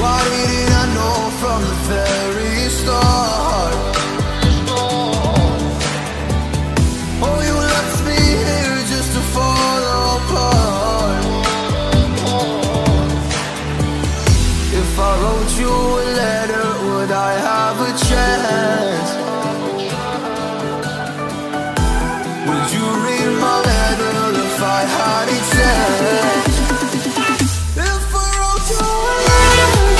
Why didn't I know from the very start? Oh, you left me here just to fall apart. If I wrote you a letter, would I have a chance? Would you read my letter if I had a chance? If I wrote you a letter,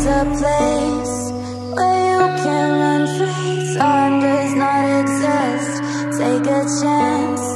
a place where you can run free. Time does not exist. Take a chance.